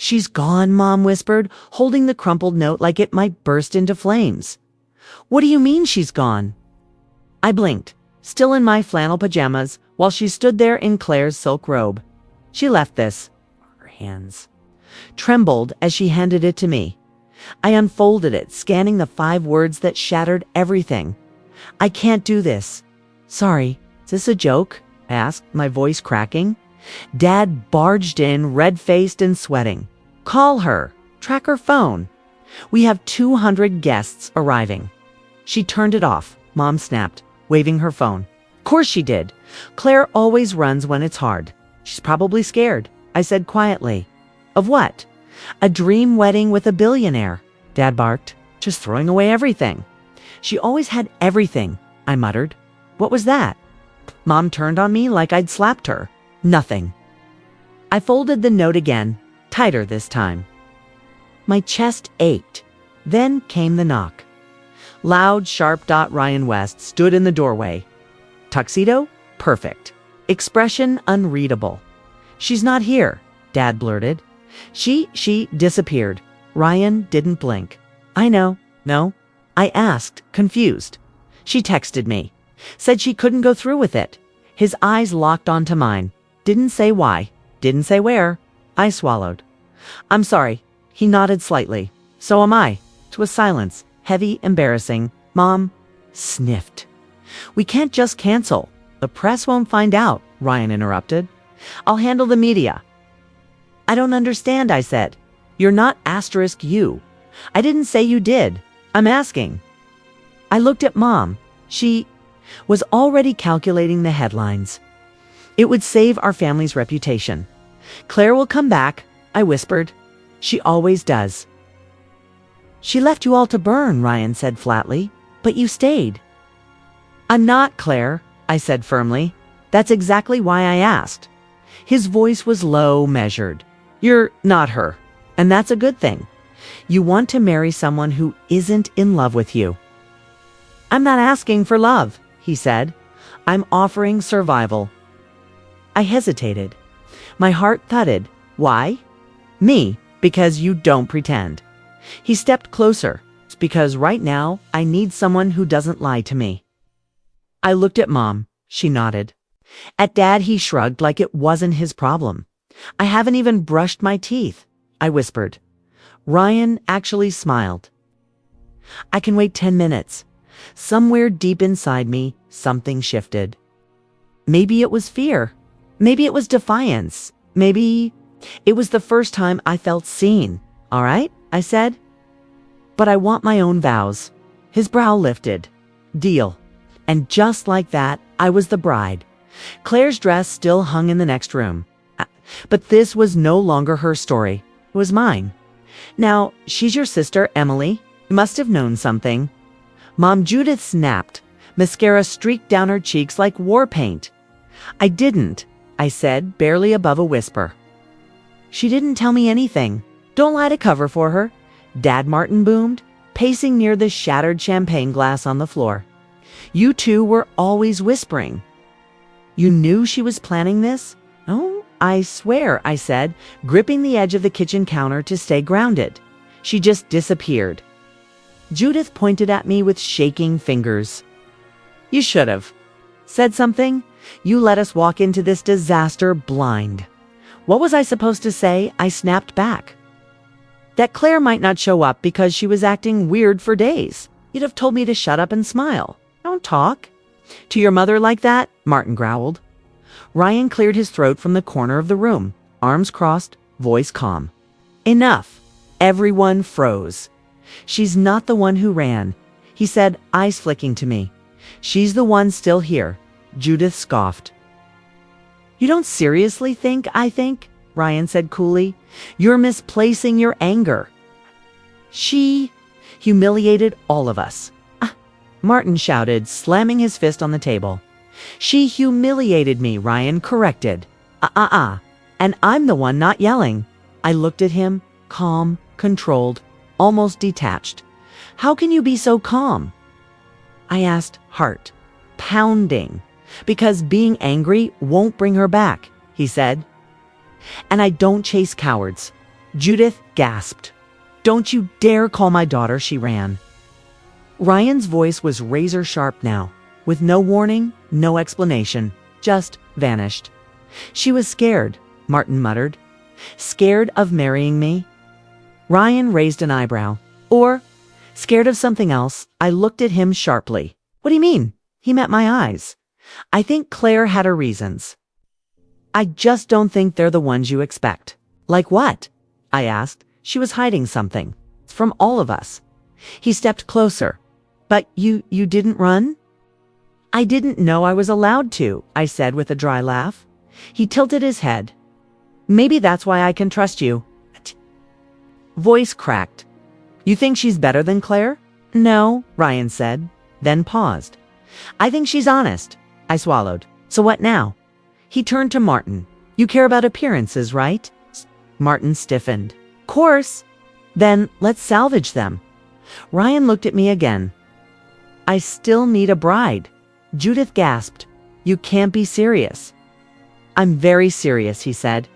She's gone, Mom whispered, holding the crumpled note like it might burst into flames. What do you mean she's gone? I blinked, still in my flannel pajamas, while she stood there in Claire's silk robe. She left this. Her hands trembled as she handed it to me. I unfolded it, scanning the 5 words that shattered everything. I can't do this. Sorry, is this a joke? I asked, my voice cracking. Dad barged in, red-faced and sweating. Call her. Track her phone. We have 200 guests arriving. She turned it off, Mom snapped, waving her phone. Of course she did. Claire always runs when it's hard. She's probably scared, I said quietly. Of what? A dream wedding with a billionaire, Dad barked, just throwing away everything. She always had everything, I muttered. What was that? Mom turned on me like I'd slapped her. Nothing. I folded the note again, tighter this time. My chest ached. Then came the knock. Loud, sharp Ryan West stood in the doorway. Tuxedo? Perfect. Expression unreadable. She's not here, Dad blurted. She disappeared. Ryan didn't blink. I know. No? I asked, confused. She texted me. Said she couldn't go through with it. His eyes locked onto mine. Didn't say why. Didn't say where. I swallowed. I'm sorry. He nodded slightly. So am I. 'Twas silence. Heavy, embarrassing. Mom sniffed. We can't just cancel. The press won't find out, Ryan interrupted. I'll handle the media. I don't understand, I said. You're not *U. I didn't say you did. I'm asking. I looked at Mom. She was already calculating the headlines. It would save our family's reputation. Claire will come back, I whispered. She always does. She left you all to burn, Ryan said flatly. But you stayed. I'm not, Claire, I said firmly. That's exactly why I asked. His voice was low, measured. You're not her, and that's a good thing. You want to marry someone who isn't in love with you. I'm not asking for love, he said. I'm offering survival. I hesitated. My heart thudded. Why? Me, because you don't pretend. He stepped closer. It's because right now I need someone who doesn't lie to me. I looked at Mom. She nodded. At Dad, he shrugged like it wasn't his problem. I haven't even brushed my teeth, I whispered. Ryan actually smiled. I can wait 10 minutes. Somewhere deep inside me, something shifted. Maybe it was fear. Maybe it was defiance. Maybe it was the first time I felt seen. All right, I said. But I want my own vows. His brow lifted. Deal. And just like that, I was the bride. Claire's dress still hung in the next room. But this was no longer her story. It was mine. Now, she's your sister, Emily. You must have known something. Mom Judith snapped. Mascara streaked down her cheeks like war paint. I didn't, I said, barely above a whisper. She didn't tell me anything. Don't lie to cover for her, Dad Martin boomed, pacing near the shattered champagne glass on the floor. You two were always whispering. You knew she was planning this? Oh, I swear, I said, gripping the edge of the kitchen counter to stay grounded. She just disappeared. Judith pointed at me with shaking fingers. You should have. Said something? You let us walk into this disaster blind. What was I supposed to say? I snapped back. That Claire might not show up because she was acting weird for days. You'd have told me to shut up and smile. Don't talk. To your mother like that? Martin growled. Ryan cleared his throat from the corner of the room, arms crossed, voice calm. Enough. Everyone froze. She's not the one who ran, he said, eyes flicking to me. She's the one still here. Judith scoffed. You don't seriously think I think? Ryan said coolly. You're misplacing your anger. She humiliated all of us. Martin shouted, slamming his fist on the table. She humiliated me, Ryan corrected. And I'm the one not yelling. I looked at him, calm, controlled, almost detached. How can you be so calm? I asked, heart pounding. Because being angry won't bring her back, he said. And I don't chase cowards. Judith gasped. "Don't you dare call my daughter," she ran. Ryan's voice was razor sharp now, with no warning, no explanation, just vanished. "She was scared," Martin muttered. "Scared of marrying me?" Ryan raised an eyebrow. "Or scared of something else?" I looked at him sharply. "What do you mean?" He met my eyes. "I think Claire had her reasons. I just don't think they're the ones you expect." "Like what?" I asked. She was hiding something. From all of us. He stepped closer. "But you didn't run?" "I didn't know I was allowed to," I said with a dry laugh. He tilted his head. "Maybe that's why I can trust you." Voice cracked. "You think she's better than Claire?" "No," Ryan said, then paused. "I think she's honest." I swallowed. "So what now?" He turned to Martin. "You care about appearances, right?" Martin stiffened. "Course." "Then let's salvage them." Ryan looked at me again. "I still need a bride." Judith gasped. "You can't be serious." "I'm very serious," he said.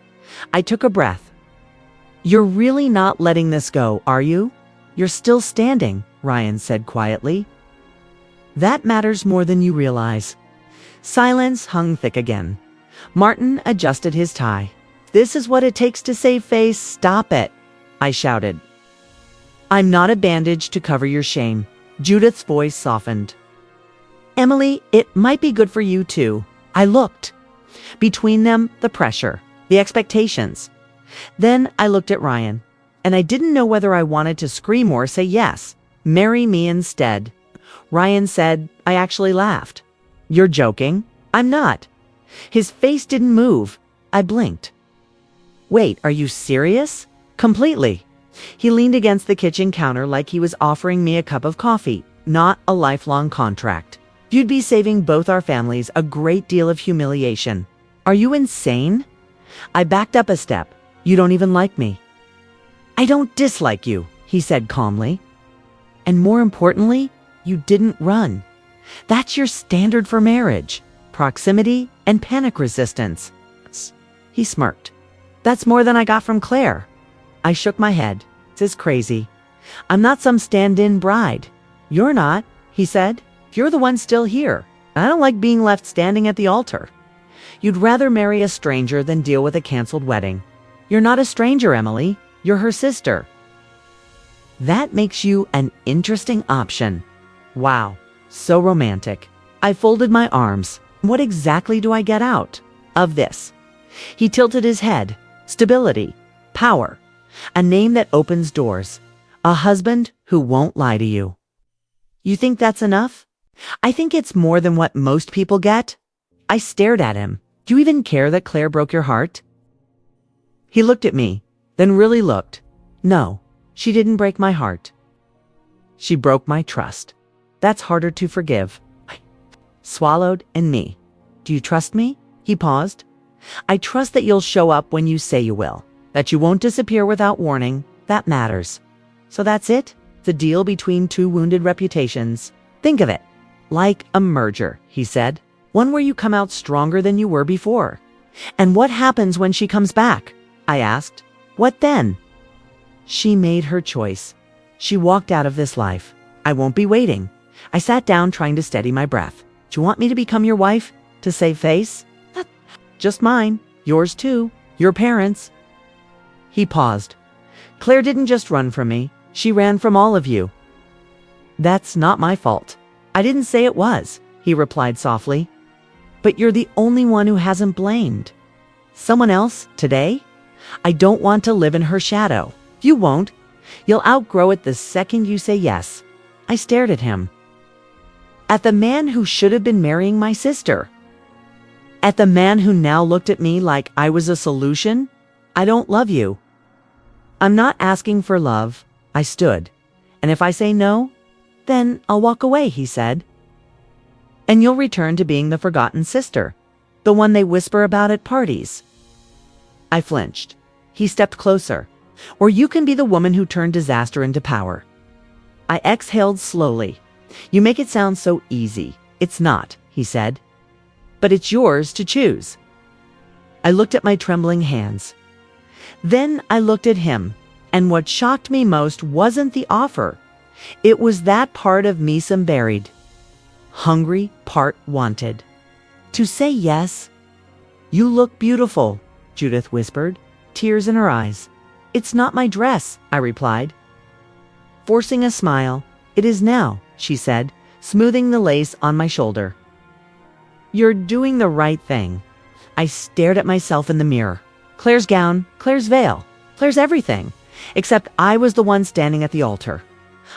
I took a breath. "You're really not letting this go, are you?" "You're still standing," Ryan said quietly. "That matters more than you realize." Silence hung thick again. Martin adjusted his tie. "This is what it takes to save face. Stop it," I shouted. "I'm not a bandage to cover your shame." Judith's voice softened. "Emily, it might be good for you too." I looked. Between them, the pressure, the expectations. Then I looked at Ryan, and I didn't know whether I wanted to scream or say yes. "Marry me instead." Ryan said. I actually laughed. "You're joking?" "I'm not." His face didn't move. I blinked. "Wait, are you serious?" "Completely." He leaned against the kitchen counter like he was offering me a cup of coffee, not a lifelong contract. "You'd be saving both our families a great deal of humiliation." "Are you insane?" I backed up a step. "You don't even like me." "I don't dislike you," he said calmly. "And more importantly, you didn't run. That's your standard for marriage. Proximity and panic resistance." He smirked. "That's more than I got from Claire." I shook my head. "This is crazy. I'm not some stand-in bride." "You're not," he said. "You're the one still here. I don't like being left standing at the altar." "You'd rather marry a stranger than deal with a canceled wedding." "You're not a stranger, Emily. You're her sister." "That makes you an interesting option." Wow, so romantic. I folded my arms. What exactly do I get out of this? He tilted his head. Stability. Power. A name that opens doors. A husband who won't lie to you. "You think that's enough?" "I think it's more than what most people get." I stared at him. "Do you even care that Claire broke your heart?" He looked at me, then really looked. "No, she didn't break my heart. She broke my trust. That's harder to forgive." I swallowed and me. "Do you trust me?" He paused. "I trust that you'll show up when you say you will. That you won't disappear without warning. That matters." "So that's it? The deal between two wounded reputations?" "Think of it like a merger," he said. "One where you come out stronger than you were before." "And what happens when she comes back?" I asked. "What then?" "She made her choice. She walked out of this life. I won't be waiting." I sat down trying to steady my breath. "Do you want me to become your wife? To save face?" "Not just mine. Yours too. Your parents." He paused. "Claire didn't just run from me. She ran from all of you." "That's not my fault." "I didn't say it was," he replied softly. "But you're the only one who hasn't blamed. Someone else today? I don't want to live in her shadow." "You won't. You'll outgrow it the second you say yes." I stared at him. At the man who should have been marrying my sister. At the man who now looked at me like I was a solution. "I don't love you." "I'm not asking for love." I stood. "And if I say no, then I'll walk away," he said. "And you'll return to being the forgotten sister, the one they whisper about at parties." I flinched. He stepped closer. "Or you can be the woman who turned disaster into power." I exhaled slowly. "You make it sound so easy." "It's not," he said. "But it's yours to choose." I looked at my trembling hands. Then I looked at him, and what shocked me most wasn't the offer. It was that part of me some buried. Hungry, part wanted. To say yes. "You look beautiful," Judith whispered, tears in her eyes. "It's not my dress," I replied. Forcing a smile, "It is now," she said, smoothing the lace on my shoulder. "You're doing the right thing." I stared at myself in the mirror. Claire's gown, Claire's veil, Claire's everything, except I was the one standing at the altar.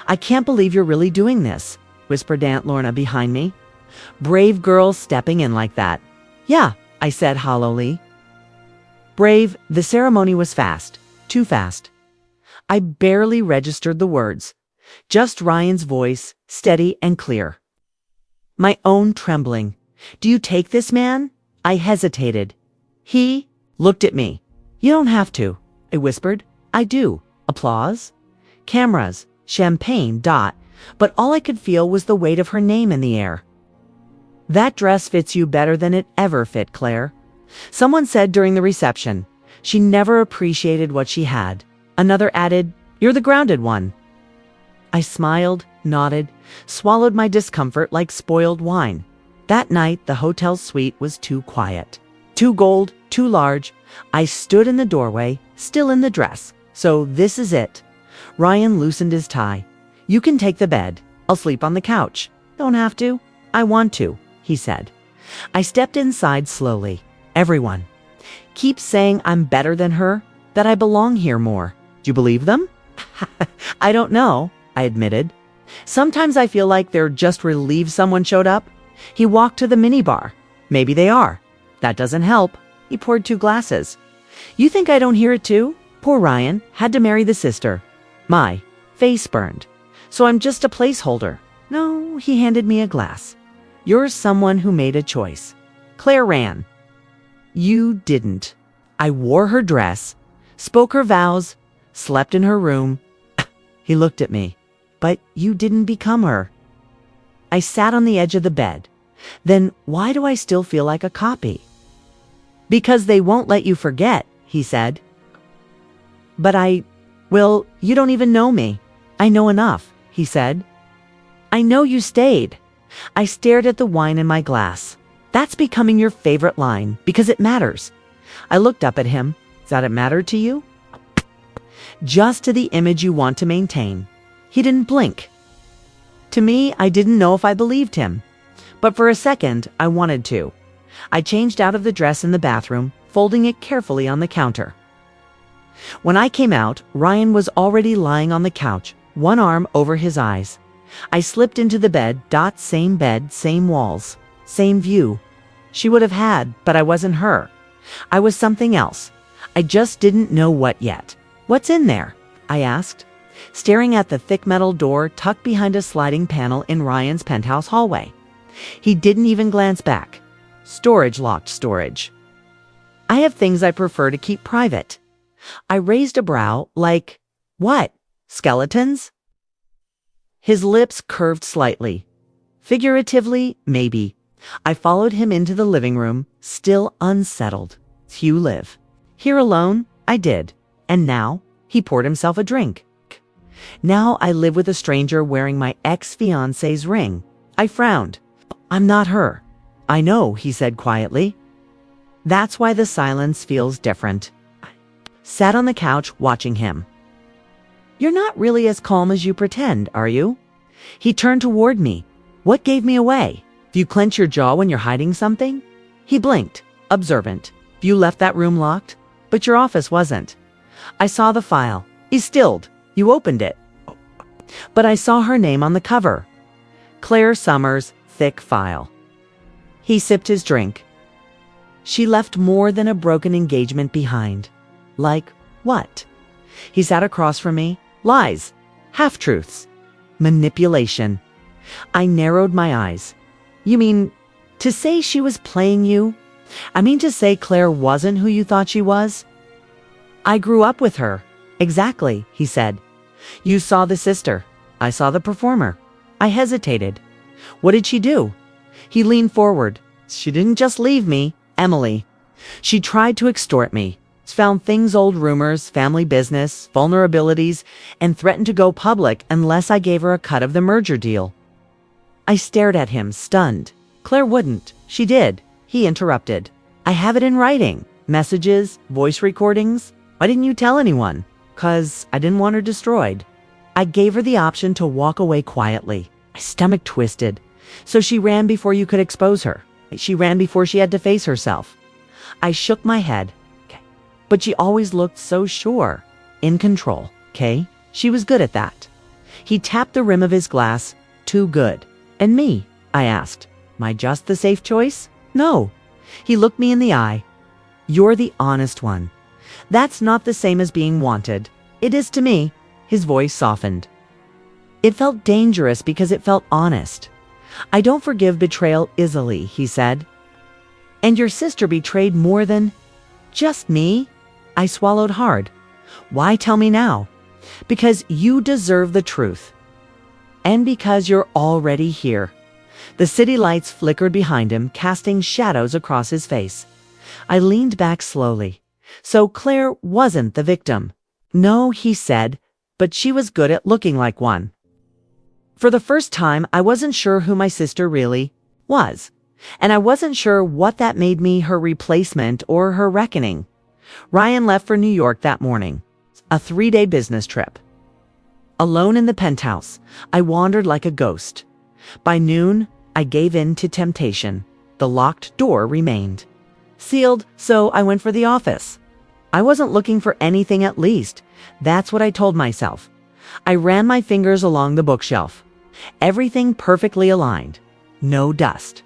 "I can't believe you're really doing this," whispered Aunt Lorna behind me. "Brave girl stepping in like that." "Yeah," I said hollowly. Brave, the ceremony was fast, too fast. I barely registered the words, just Ryan's voice, steady and clear. My own trembling. "Do you take this man?" I hesitated. He looked at me. "You don't have to," I whispered. "I do." Applause. Cameras. Champagne. But all I could feel was the weight of her name in the air. "That dress fits you better than it ever fit, Claire." Someone said during the reception, she never appreciated what she had. Another added, "You're the grounded one." I smiled, nodded, swallowed my discomfort like spoiled wine. That night, the hotel suite was too quiet. Too gold, too large. I stood in the doorway, still in the dress. "So this is it." Ryan loosened his tie. "You can take the bed. I'll sleep on the couch." "Don't have to." "I want to," he said. I stepped inside slowly. Everyone keeps saying I'm better than her, that I belong here more. Do you believe them? "I don't know," I admitted. "Sometimes I feel like they're just relieved someone showed up." He walked to the minibar. "Maybe they are." "That doesn't help." He poured 2 glasses. "You think I don't hear it too? Poor Ryan had to marry the sister." My face burned. "So I'm just a placeholder." "No," he handed me a glass. "You're someone who made a choice." Claire ran. "You didn't." I wore her dress, spoke her vows, slept in her room. He looked at me. "But you didn't become her." I sat on the edge of the bed. "Then why do I still feel like a copy?" "Because they won't let you forget," he said. "But well, you don't even know me." "I know enough," he said. "I know you stayed." I stared at the wine in my glass. "That's becoming your favorite line, because it matters." I looked up at him. "Does that matter to you?" "Just to the image you want to maintain." He didn't blink. To me, I didn't know if I believed him. But for a second, I wanted to. I changed out of the dress in the bathroom, folding it carefully on the counter. When I came out, Ryan was already lying on the couch, one arm over his eyes. I slipped into the bed. Same bed, same walls, same view. She would have had, but I wasn't her. I was something else. I just didn't know what yet. "What's in there?" I asked, staring at the thick metal door tucked behind a sliding panel in Ryan's penthouse hallway. He didn't even glance back. "Storage, locked storage." "I have things I prefer to keep private." I raised a brow, like, "What? Skeletons?" His lips curved slightly. Figuratively, maybe. I followed him into the living room, still unsettled. "You live here alone?" I did. "And now?" He poured himself a drink. "Now I live with a stranger wearing my ex-fiancé's ring." I frowned. "I'm not her." "I know," he said quietly. "That's why the silence feels different." Sat on the couch watching him. "You're not really as calm as you pretend, are you?" He turned toward me. "What gave me away? Do you clench your jaw when you're hiding something?" He blinked, observant. "You left that room locked? But your office wasn't." I saw the file. He stilled. "You opened it." "But I saw her name on the cover. Clare Summers, thick file." He sipped his drink. "She left more than a broken engagement behind." "Like what?" He sat across from me. "Lies. Half-truths. Manipulation." I narrowed my eyes. "You mean to say she was playing you? I mean to say Claire wasn't who you thought she was?" "I grew up with her." "Exactly," he said. "You saw the sister. I saw the performer." I hesitated. "What did she do?" He leaned forward. "She didn't just leave me, Emily. She tried to extort me. Found things, old rumors, family business, vulnerabilities, and threatened to go public unless I gave her a cut of the merger deal. I stared at him, stunned. Claire wouldn't. She did. He interrupted. I have it in writing. Messages, voice recordings. Why didn't you tell anyone? 'Cause I didn't want her destroyed. I gave her the option to walk away quietly. My stomach twisted. So she ran before you could expose her. She ran before she had to face herself. I shook my head. But she always looked so sure. In control, okay? She was good at that. He tapped the rim of his glass. Too good. And me? I asked. Am I just the safe choice? No. He looked me in the eye. You're the honest one. That's not the same as being wanted. It is to me. His voice softened. It felt dangerous because it felt honest. I don't forgive betrayal easily, he said. And your sister betrayed more than just me? I swallowed hard. Why tell me now? Because you deserve the truth. And because you're already here. The city lights flickered behind him, casting shadows across his face. I leaned back slowly. So Claire wasn't the victim. No, he said, but she was good at looking like one. For the first time, I wasn't sure who my sister really was. And I wasn't sure what that made me, her replacement or her reckoning. Ryan left for New York that morning. A 3-day business trip. Alone in the penthouse, I wandered like a ghost. By noon, I gave in to temptation. The locked door remained. Sealed, so I went for the office. I wasn't looking for anything, at least. That's what I told myself. I ran my fingers along the bookshelf. Everything perfectly aligned. No dust.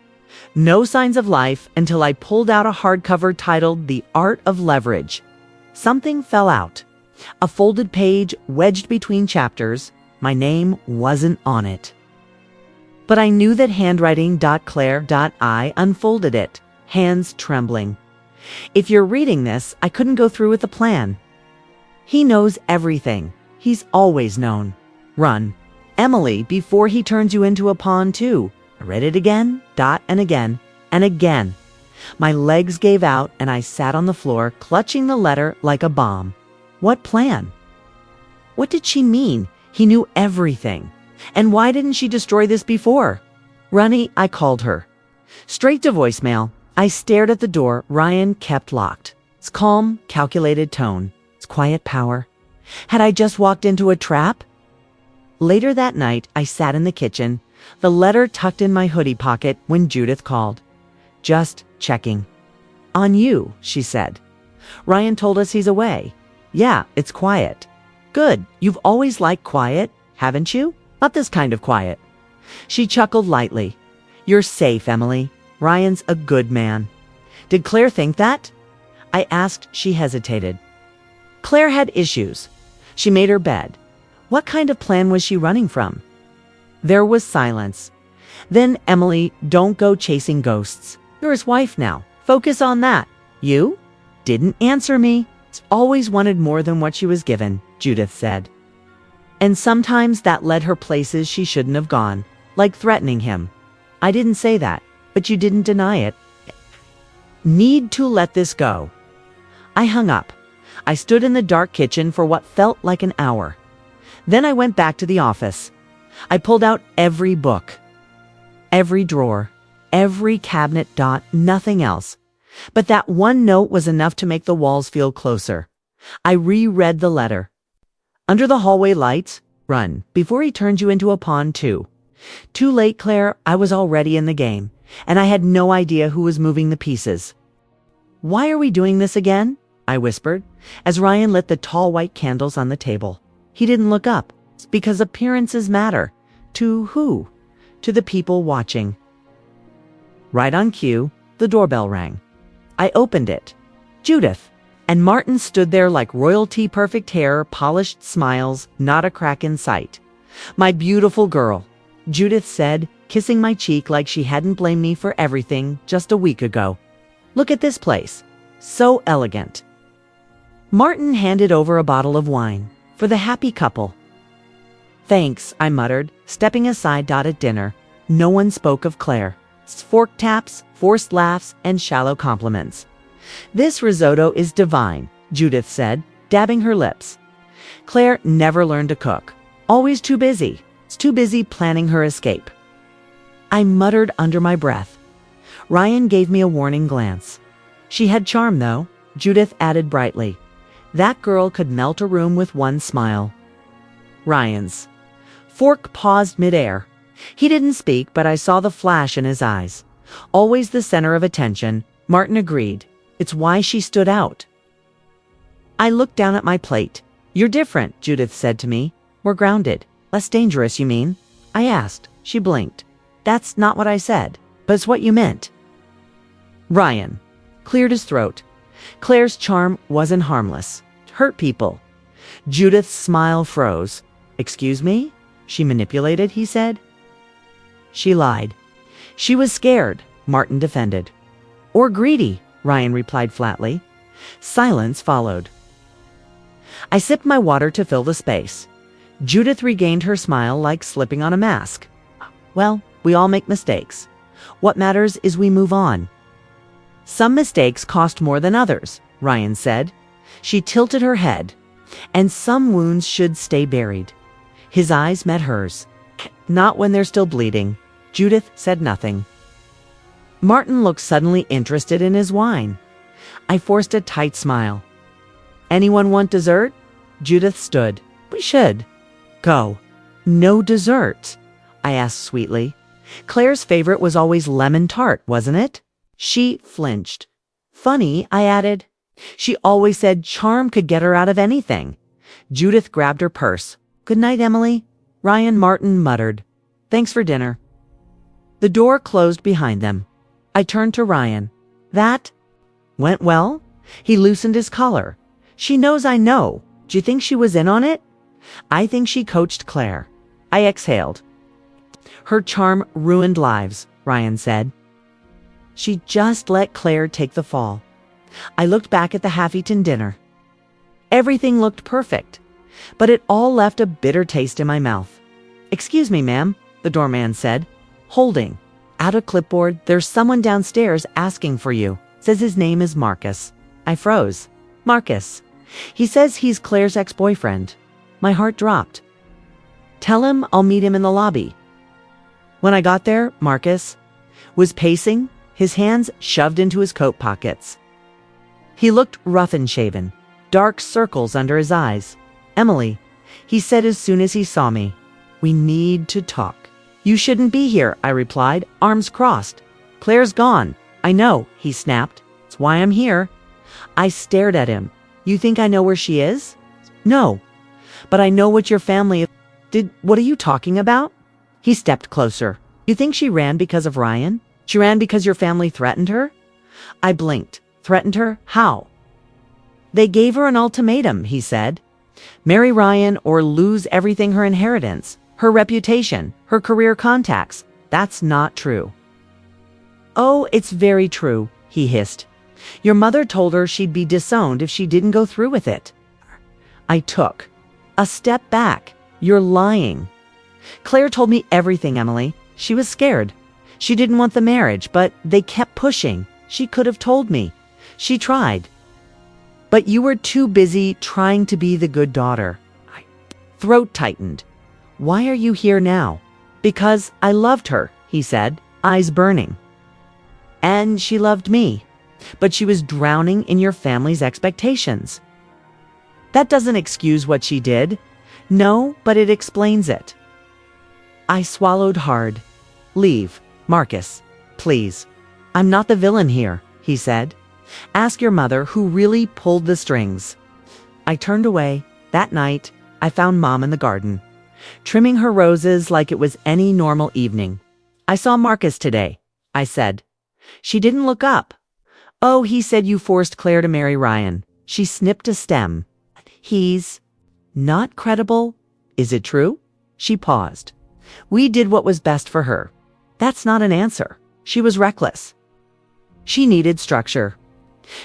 No signs of life until I pulled out a hardcover titled The Art of Leverage. Something fell out. A folded page wedged between chapters. My name wasn't on it. But I knew that handwriting. Clare. I unfolded it, hands trembling. If you're reading this, I couldn't go through with the plan. He knows everything. He's always known. Run. Emily, before he turns you into a pawn too. I read it again, and again, and again. My legs gave out and I sat on the floor, clutching the letter like a bomb. What plan? What did she mean? He knew everything. And why didn't she destroy this before? Runny, I called her. Straight to voicemail. I stared at the door Ryan kept locked. Its calm, calculated tone. Its quiet power. Had I just walked into a trap? Later that night, I sat in the kitchen, the letter tucked in my hoodie pocket when Judith called. Just checking. On you, she said. Ryan told us he's away. Yeah, it's quiet. Good. You've always liked quiet, haven't you? Not this kind of quiet. She chuckled lightly. You're safe, Emily. Ryan's a good man. Did Claire think that? I asked. She hesitated. Claire had issues. She made her bed. What kind of plan was she running from? There was silence. Then, Emily, don't go chasing ghosts. You're his wife now. Focus on that. You? Didn't answer me. Always wanted more than what she was given, Judith said. And sometimes that led her places she shouldn't have gone, like threatening him. I didn't say that, but you didn't deny it. Need to let this go. I hung up. I stood in the dark kitchen for what felt like an hour. Then I went back to the office. I pulled out every book, every drawer, every cabinet. Nothing else. But that one note was enough to make the walls feel closer. I reread the letter. Under the hallway lights, run, before he turns you into a pawn too. Too late, Claire. I was already in the game, and I had no idea who was moving the pieces. Why are we doing this again? I whispered, as Ryan lit the tall white candles on the table. He didn't look up. It's because appearances matter. To who? To the people watching. Right on cue, the doorbell rang. I opened it. Judith. And Martin stood there like royalty, perfect hair, polished smiles, not a crack in sight. My beautiful girl, Judith said, kissing my cheek like she hadn't blamed me for everything just a week ago. Look at this place. So elegant. Martin handed over a bottle of wine for the happy couple. Thanks, I muttered, stepping aside. At dinner, no one spoke of Claire. Fork taps, forced laughs, and shallow compliments. This risotto is divine, Judith said, dabbing her lips. Claire never learned to cook. Always too busy. Too busy planning her escape. I muttered under my breath. Ryan gave me a warning glance. She had charm, though, Judith added brightly. That girl could melt a room with one smile. Ryan's. Fork paused midair. He didn't speak, but I saw the flash in his eyes. Always the center of attention, Martin agreed. It's why she stood out. I looked down at my plate. You're different, Judith said to me. We're grounded. Less dangerous, you mean? I asked. She blinked. That's not what I said, but it's what you meant. Ryan cleared his throat. Claire's charm wasn't harmless. Hurt people. Judith's smile froze. Excuse me? She manipulated, he said. She lied. She was scared, Martin defended. Or greedy, Ryan replied flatly. Silence followed. I sipped my water to fill the space. Judith regained her smile like slipping on a mask. Well, we all make mistakes. What matters is we move on. Some mistakes cost more than others, Ryan said. She tilted her head. And some wounds should stay buried. His eyes met hers. Not when they're still bleeding. Judith said nothing. Martin looked suddenly interested in his wine. I forced a tight smile. Anyone want dessert? Judith stood. We should. Go. No dessert, I asked sweetly. Claire's favorite was always lemon tart, wasn't it? She flinched. Funny, I added. She always said charm could get her out of anything. Judith grabbed her purse. Good night, Emily. Ryan Martin muttered. Thanks for dinner. The door closed behind them. I turned to Ryan. That went well? He loosened his collar. She knows I know. Do you think she was in on it? I think she coached Clare. I exhaled. Her charm ruined lives, Ryan said. She just let Clare take the fall. I looked back at the half-eaten dinner. Everything looked perfect, but it all left a bitter taste in my mouth. Excuse me, ma'am, the doorman said, holding out a clipboard. There's someone downstairs asking for you. Says his name is Marcus. I froze. Marcus. He says he's Claire's ex-boyfriend. My heart dropped. Tell him I'll meet him in the lobby. When I got there, Marcus was pacing, his hands shoved into his coat pockets. He looked rough and shaven, dark circles under his eyes. Emily, he said as soon as he saw me, we need to talk. You shouldn't be here, I replied, arms crossed. Claire's gone. I know, he snapped. It's why I'm here. I stared at him. You think I know where she is? No. But I know what your family did. What are you talking about? He stepped closer. You think she ran because of Ryan? She ran because your family threatened her? I blinked. Threatened her? How? They gave her an ultimatum, he said. Marry Ryan or lose everything, her inheritance, her reputation, her career contacts. That's not true. Oh, it's very true, he hissed. Your mother told her she'd be disowned if she didn't go through with it. I took a step back. You're lying. Claire told me everything, Emily. She was scared. She didn't want the marriage, but they kept pushing. She could have told me. She tried. But you were too busy trying to be the good daughter. My throat tightened. Why are you here now? Because I loved her, he said, eyes burning. And she loved me. But she was drowning in your family's expectations. That doesn't excuse what she did. No, but it explains it. I swallowed hard. Leave, Marcus, please. I'm not the villain here, he said. Ask your mother who really pulled the strings. I turned away. That night, I found Mom in the garden, trimming her roses like it was any normal evening. I saw Marcus today, I said. She didn't look up. Oh, he said you forced Claire to marry Ryan. She snipped a stem. He's not credible. Is it true? She paused. We did what was best for her. That's not an answer. She was reckless. She needed structure.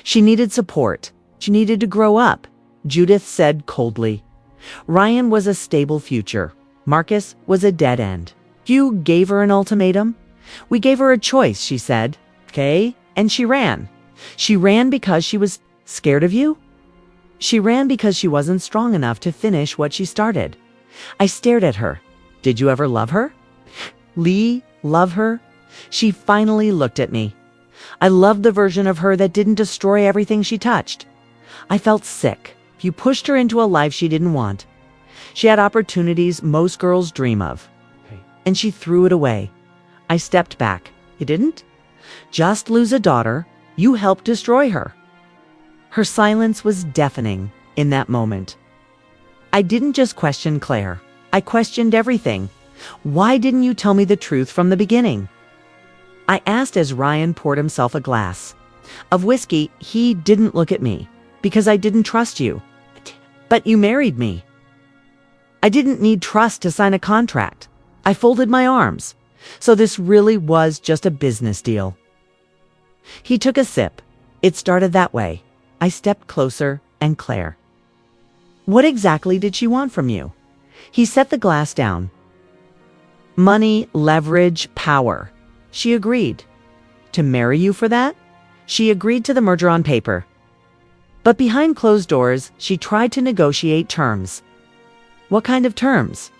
She needed support. She needed to grow up, Judith said coldly. Ryan was a stable future. Marcus was a dead end. You gave her an ultimatum? We gave her a choice, she said. Okay? And she ran. She ran because she was scared of you? She ran because she wasn't strong enough to finish what she started. I stared at her. Did you ever love her? Lee, love her? She finally looked at me. I loved the version of her that didn't destroy everything she touched. I felt sick. You pushed her into a life she didn't want. She had opportunities most girls dream of. And she threw it away. I stepped back. You didn't? Just lose a daughter. You helped destroy her. Her silence was deafening in that moment. I didn't just question Claire. I questioned everything. Why didn't you tell me the truth from the beginning? I asked as Ryan poured himself a glass of whiskey. He didn't look at me because I didn't trust you. But you married me. I didn't need trust to sign a contract. I folded my arms. So this really was just a business deal. He took a sip. It started that way. I stepped closer and Claire. What exactly did she want from you? He set the glass down. Money, leverage, power. She agreed. To marry you for that? She agreed to the merger on paper. But behind closed doors, she tried to negotiate terms. What kind of terms?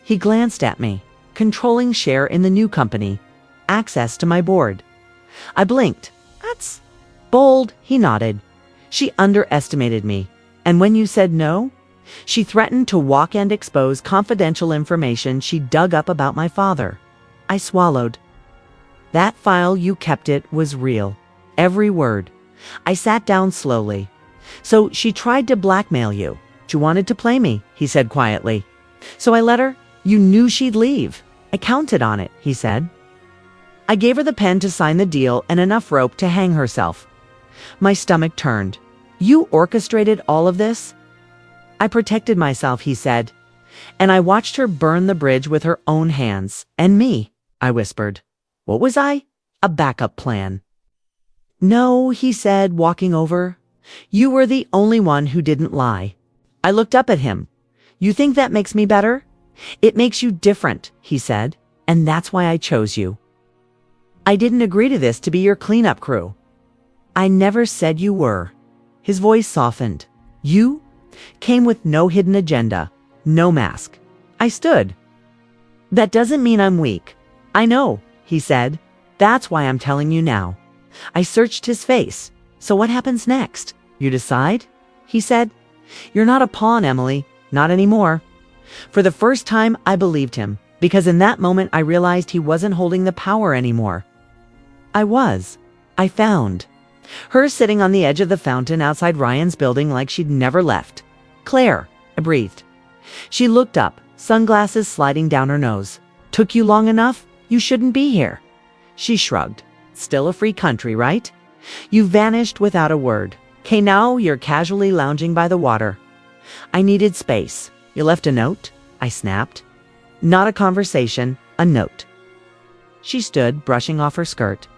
He glanced at me. Controlling share in the new company. Access to my board. I blinked. That's bold, he nodded. She underestimated me. And when you said no, she threatened to walk and expose confidential information she dug up about my father. I swallowed. That file you kept it was real. Every word. I sat down slowly. So she tried to blackmail you. She wanted to play me, he said quietly. So I let her. You knew she'd leave. I counted on it, he said. I gave her the pen to sign the deal and enough rope to hang herself. My stomach turned. You orchestrated all of this? I protected myself, he said. And I watched her burn the bridge with her own hands. And me, I whispered. What was I? A backup plan. No, he said, walking over. You were the only one who didn't lie. I looked up at him. You think that makes me better? It makes you different, he said. And that's why I chose you. I didn't agree to this to be your cleanup crew. I never said you were. His voice softened. You came with no hidden agenda, no mask. I stood. That doesn't mean I'm weak. I know, he said. That's why I'm telling you now. I searched his face. So what happens next? You decide? He said. You're not a pawn, Emily. Not anymore. For the first time, I believed him, because in that moment I realized he wasn't holding the power anymore. I was. I found her sitting on the edge of the fountain outside Ryan's building like she'd never left. Claire, I breathed. She looked up, sunglasses sliding down her nose. Took you long enough? You shouldn't be here. She shrugged. Still a free country, right? You vanished without a word. Okay, now you're casually lounging by the water. I needed space. You left a note? I snapped. Not a conversation, a note. She stood, brushing off her skirt.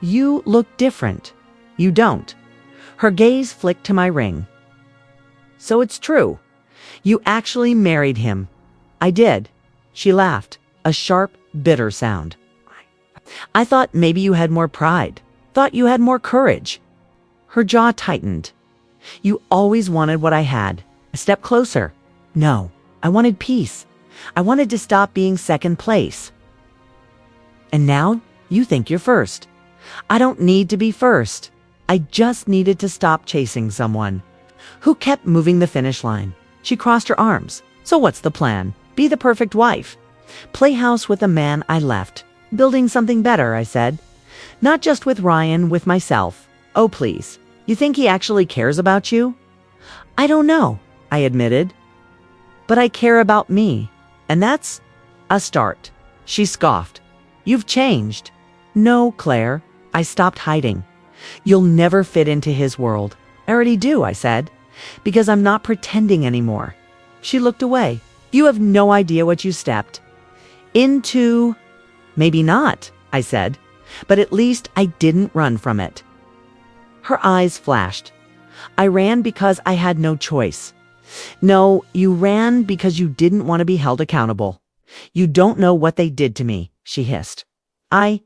You look different. You don't. Her gaze flicked to my ring. So it's true. You actually married him. I did. She laughed, a sharp, bitter sound. I thought maybe you had more pride. Thought you had more courage. Her jaw tightened. You always wanted what I had. A step closer. No, I wanted peace. I wanted to stop being second place. And now you think you're first. I don't need to be first. I just needed to stop chasing someone who kept moving the finish line. She crossed her arms. So what's the plan? Be the perfect wife. Play house with the man I left. Building something better, I said. Not just with Ryan, with myself. Oh, please. You think he actually cares about you? I don't know, I admitted. But I care about me. And that's a start. She scoffed. You've changed. No, Claire. I stopped hiding. You'll never fit into his world. I already do, I said. Because I'm not pretending anymore. She looked away. You have no idea what you stepped into. Maybe not, I said. But at least I didn't run from it. Her eyes flashed. I ran because I had no choice. No, you ran because you didn't want to be held accountable. You don't know what they did to me, she hissed. I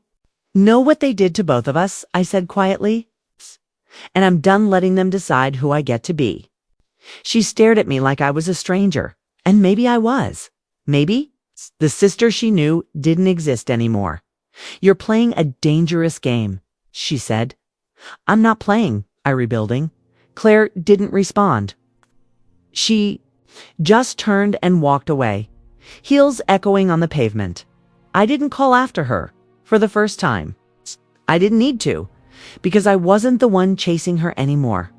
know what they did to both of us, I said quietly. And I'm done letting them decide who I get to be. She stared at me like I was a stranger. And maybe I was. Maybe the sister she knew didn't exist anymore. "You're playing a dangerous game," she said. "I'm not playing," I rebuilding. Claire didn't respond. She just turned and walked away, heels echoing on the pavement. I didn't call after her, for the first time. I didn't need to, because I wasn't the one chasing her anymore.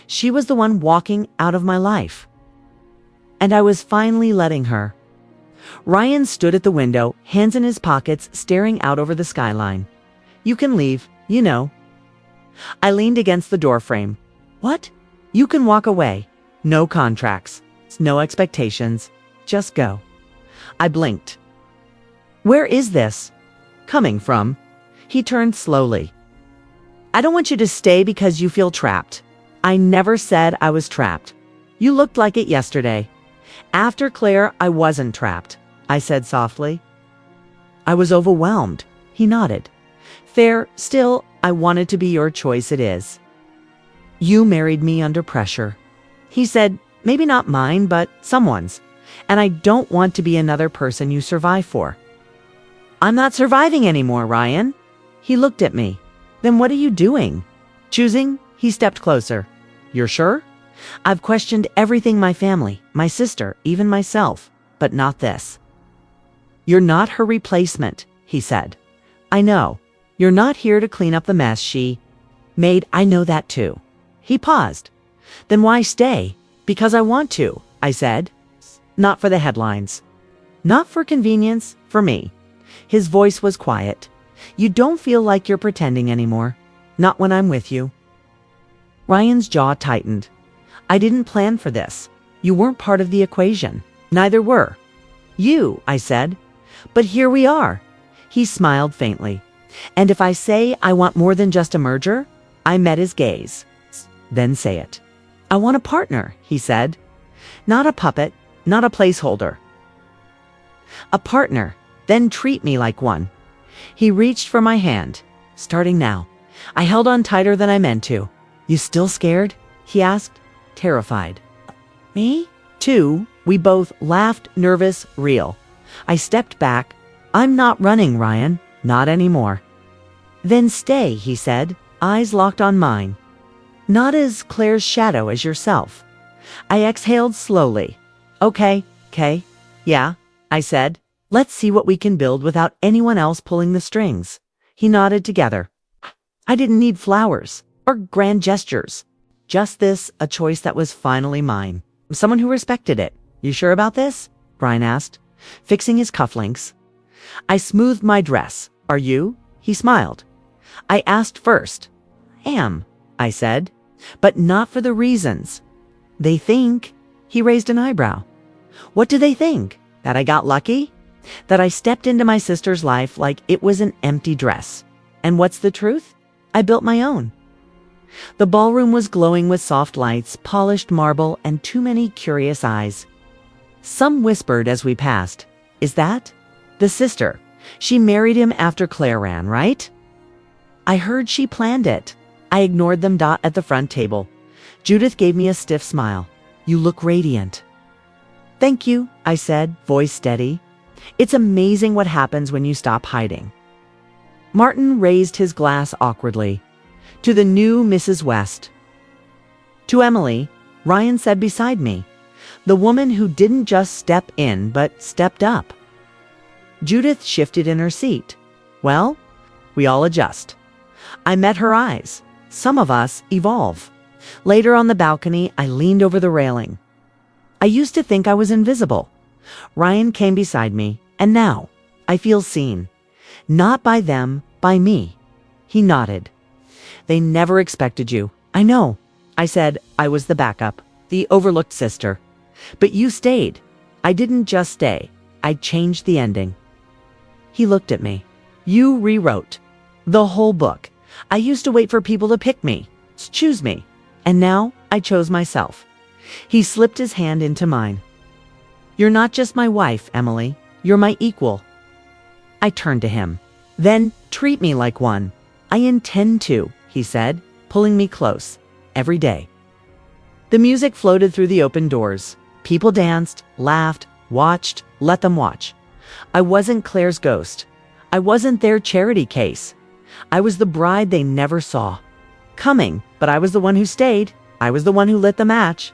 She was the one walking out of my life. And I was finally letting her. Ryan stood at the window, hands in his pockets, staring out over the skyline. "You can leave, you know." I leaned against the doorframe. "What?" "You can walk away. No contracts. No expectations. Just go." I blinked. "Where is this coming from?" He turned slowly. "I don't want you to stay because you feel trapped. I never said I was trapped. You looked like it yesterday. After Claire, I wasn't trapped," I said softly. "I was overwhelmed." He nodded. "Fair, still, I wanted to be your choice it is. You married me under pressure." He said, "Maybe not mine, but someone's. And I don't want to be another person you survive for." "I'm not surviving anymore, Ryan." He looked at me. "Then what are you doing?" "Choosing?" He stepped closer. "You're sure?" "I've questioned everything, my family, my sister, even myself, but not this." "You're not her replacement," he said. "I know. You're not here to clean up the mess she made. I know that too." He paused. "Then why stay?" "Because I want to," I said. "Not for the headlines. Not for convenience, for me." His voice was quiet. "You don't feel like you're pretending anymore. Not when I'm with you." Ryan's jaw tightened. "I didn't plan for this. You weren't part of the equation. Neither were you," I said. "But here we are." He smiled faintly. "And if I say I want more than just a merger?" I met his gaze. "Then say it." "I want a partner," he said. "Not a puppet, not a placeholder. A partner. Then treat me like one." He reached for my hand. "Starting now." I held on tighter than I meant to. "You still scared?" he asked, terrified. "Me?" Too. We both laughed, nervous, real. I stepped back. "I'm not running, Ryan. Not anymore." "Then stay," he said, eyes locked on mine. "Not as Claire's shadow, as yourself." I exhaled slowly. Okay. Yeah," I said. "Let's see what we can build without anyone else pulling the strings." He nodded together. I didn't need flowers or grand gestures. Just this, a choice that was finally mine. Someone who respected it. "You sure about this?" Brian asked, fixing his cufflinks. I smoothed my dress. "Are you?" He smiled. "I asked first." "Am," I said, "but not for the reasons." "They think." He raised an eyebrow. "What do they think? That I got lucky? That I stepped into my sister's life like it was an empty dress? And what's the truth? I built my own." The ballroom was glowing with soft lights, polished marble, and too many curious eyes. Some whispered as we passed, "Is that the sister? She married him after Claire ran, right?" I heard she planned it. I ignored them. At the front table, Judith gave me a stiff smile. "You look radiant." "Thank you," I said, voice steady. "It's amazing what happens when you stop hiding." Martin raised his glass awkwardly. "To the new Mrs. West." "To Emily," Ryan said beside me. "The woman who didn't just step in, but stepped up." Judith shifted in her seat. "Well, we all adjust." I met her eyes. Some of us evolve. Later on the balcony, I leaned over the railing. I used to think I was invisible. Ryan came beside me, and now I feel seen. Not by them, by me. He nodded. "They never expected you." "I know." I said. I was the backup, the overlooked sister. "But you stayed." "I didn't just stay. I changed the ending." He looked at me. "You rewrote the whole book. I used to wait for people to pick me, choose me. And now I chose myself." He slipped his hand into mine. "You're not just my wife, Emily. You're my equal." I turned to him. "Then treat me like one." "I intend to," he said, pulling me close. "Every day." The music floated through the open doors. People danced, laughed, watched, let them watch. I wasn't Claire's ghost. I wasn't their charity case. I was the bride they never saw coming, but I was the one who stayed. I was the one who lit the match.